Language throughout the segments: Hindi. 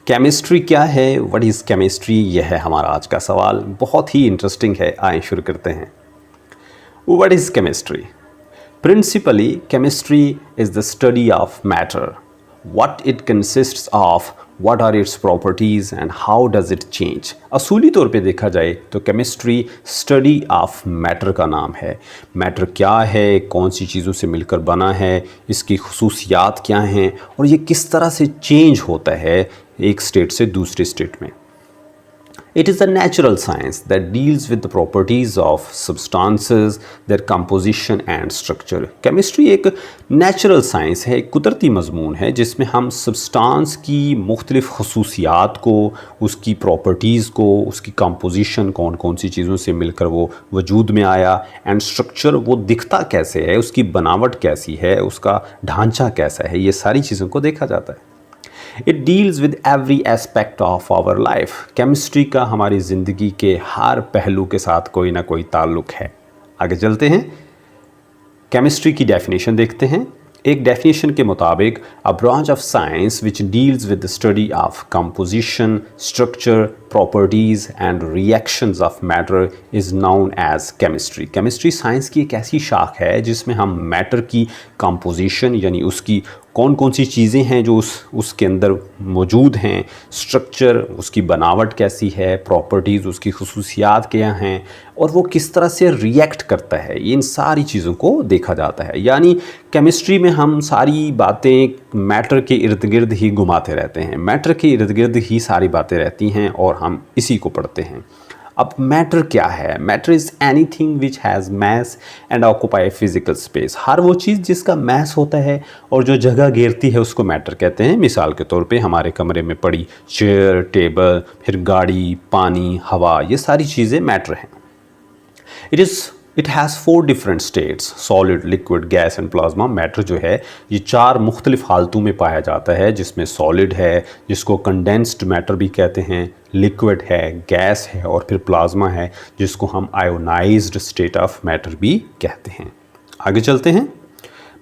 केमिस्ट्री क्या है, व्हाट इज़ केमिस्ट्री, यह है हमारा आज का सवाल। बहुत ही इंटरेस्टिंग है, आइए शुरू करते हैं। What is chemistry? Principally chemistry is the study of matter, what it consists of, what are its properties and how does it change। असूली तौर पे देखा जाए तो केमिस्ट्री स्टडी ऑफ मैटर का नाम है। मैटर क्या है, कौन सी चीज़ों से मिलकर बना है, इसकी खुसूसियात क्या हैं और ये किस तरह से चेंज होता है एक स्टेट से दूसरे स्टेट में। It is a natural science that deals with the properties of substances, their composition and structure। Chemistry एक natural science है, एक कुदरती मजमून है जिसमें हम substance की मुख्तलिफ खसूसियात को, उसकी properties को, उसकी composition कौन कौन सी चीज़ों से मिलकर वो वजूद में आया, and structure वो दिखता कैसे है, उसकी बनावट कैसी है, उसका ढांचा कैसा है, ये सारी चीज़ों को देखा जाता है। It deals with every aspect of our life. Chemistry का हमारी ज़िंदगी के हर पहलू के साथ कोई ना कोई ताल्लुक़ है। आगे चलते हैं, केमिस्ट्री की डेफिनेशन देखते हैं। एक डेफिनेशन के मुताबिक a branch of science which deals with the study of composition, structure, properties and reactions of matter is known as chemistry. Chemistry science की एक ऐसी शाख है जिसमें हम मैटर की कंपोजिशन यानी उसकी कौन कौन सी चीज़ें हैं जो उसके अंदर मौजूद हैं, स्ट्रक्चर उसकी बनावट कैसी है, प्रॉपर्टीज़ उसकी खसूसियात क्या हैं और वो किस तरह से रिएक्ट करता है, इन सारी चीज़ों को देखा जाता है। यानी केमिस्ट्री में हम सारी बातें मैटर के इर्द गिर्द ही घुमाते रहते हैं, मैटर के इर्द गिर्द ही सारी बातें रहती हैं और हम इसी को पढ़ते हैं। अब मैटर क्या है? Matter is anything which has mass and occupy physical space. हर वो चीज़ जिसका मैस होता है और जो जगह घेरती है उसको मैटर कहते हैं। मिसाल के तौर पे हमारे कमरे में पड़ी चेयर, टेबल, फिर गाड़ी, पानी, हवा, ये सारी चीज़ें मैटर हैं। It has 4 different states, solid, liquid, gas and plasma. Matter जो है ये 4 मुख्तलिफ हालतों में पाया जाता है, जिसमें सॉलिड है जिसको कंडेंस्ड मैटर भी कहते हैं, लिक्विड है, गैस है और फिर प्लाज्मा है जिसको हम आयोनाइज्ड स्टेट ऑफ मैटर भी कहते हैं। आगे चलते हैं,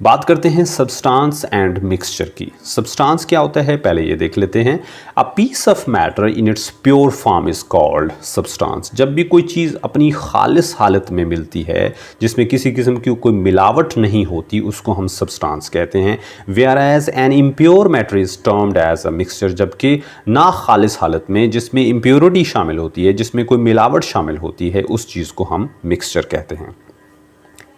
बात करते हैं सब्सटेंस एंड मिक्सचर की। सब्सटेंस क्या होता है पहले ये देख लेते हैं। A piece of matter in its pure form is called substance. जब भी कोई चीज़ अपनी खालिस हालत में मिलती है जिसमें किसी किस्म की कोई मिलावट नहीं होती उसको हम सब्सटेंस कहते हैं। Whereas an impure matter is termed as a mixture. जबकि ना खालिस हालत में जिसमें इम्प्योरिटी शामिल होती है, जिसमें कोई मिलावट शामिल होती है, उस चीज़ को हम मिक्सचर कहते हैं।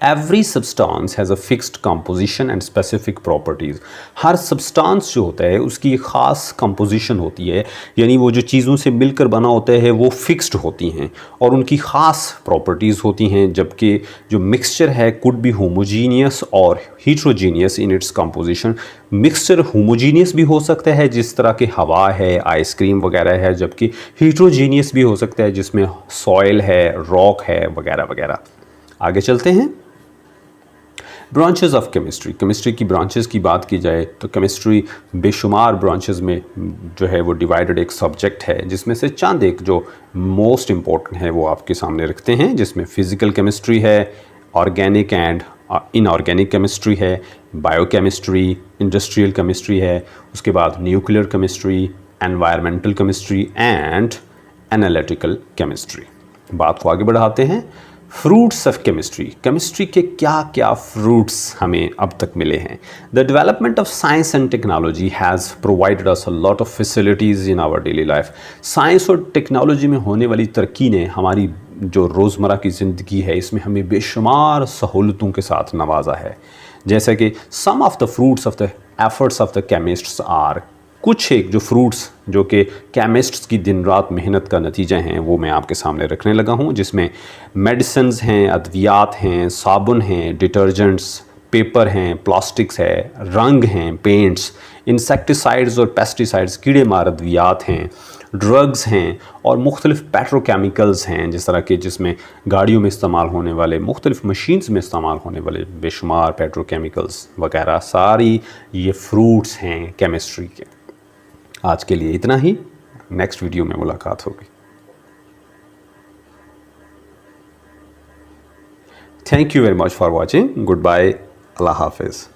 Every substance has a fixed composition and specific properties। Her substance जो होता है उसकी एक ख़ास composition होती है, यानी वो जो चीज़ों से मिलकर बना होता है वो fixed होती हैं और उनकी ख़ास properties होती हैं। जबकि जो mixture है could be homogeneous और heterogeneous in its composition। Mixture homogeneous भी हो सकता है जिस तरह के हवा है, आइसक्रीम वगैरह है, जबकि heterogeneous भी हो सकता है जिसमें सॉइल है, रॉक है वगैरह वगैरह। आगे चलते हैं, ब्रांचेस ऑफ केमिस्ट्री। केमिस्ट्री की ब्रांचेस की बात की जाए तो केमिस्ट्री बेशुमार ब्रांचेस में जो है वो डिवाइडेड एक सब्जेक्ट है, जिसमें से चंद एक जो मोस्ट इम्पोर्टेंट है वो आपके सामने रखते हैं, जिसमें फिज़िकल केमिस्ट्री है, ऑर्गेनिक एंड इनऑर्गेनिक केमिस्ट्री है, बायोकेमिस्ट्री, इंडस्ट्रियल केमिस्ट्री है, उसके बाद nuclear chemistry, environmental chemistry and analytical chemistry. बात को आगे बढ़ाते हैं, फ्रूट्स ऑफ केमिस्ट्री। केमिस्ट्री के क्या क्या फ्रूट्स हमें अब तक मिले हैं। The development of science and technology has provided us a lot of facilities in our daily life. Science और टेक्नोलॉजी में होने वाली तरक्की ने हमारी जो रोज़मर्रा की ज़िंदगी है इसमें हमें बेशुमार सहूलतों के साथ नवाजा है। जैसे कि some of the fruits of the efforts of the chemists are, कुछ एक जो फ्रूट्स जो कि केमिस्ट्स की दिन रात मेहनत का नतीजा हैं वो मैं आपके सामने रखने लगा हूँ, जिसमें मेडिसिन्स हैं, अद्वियात हैं, साबुन हैं, डिटर्जेंट्स, पेपर हैं, प्लास्टिक्स है, रंग हैं, पेंट्स, इंसेक्टिसाइड्स और पेस्टिसाइड्स, कीड़े मार अद्वियात हैं, ड्रग्स हैं और मुख्तलिफ पेट्रोकेमिकल्स हैं, जिस तरह के जिसमें गाड़ियों में इस्तेमाल होने वाले, मुख्तलिफ मशीन्स में इस्तेमाल होने वाले बेशुमार पेट्रोकेमिकल्स वगैरह, सारी ये फ्रूट्स हैं केमिस्ट्री के। आज के लिए इतना ही, नेक्स्ट वीडियो में मुलाकात होगी। Thank you very much for watching. Good bye, अल्लाह हाफिज़।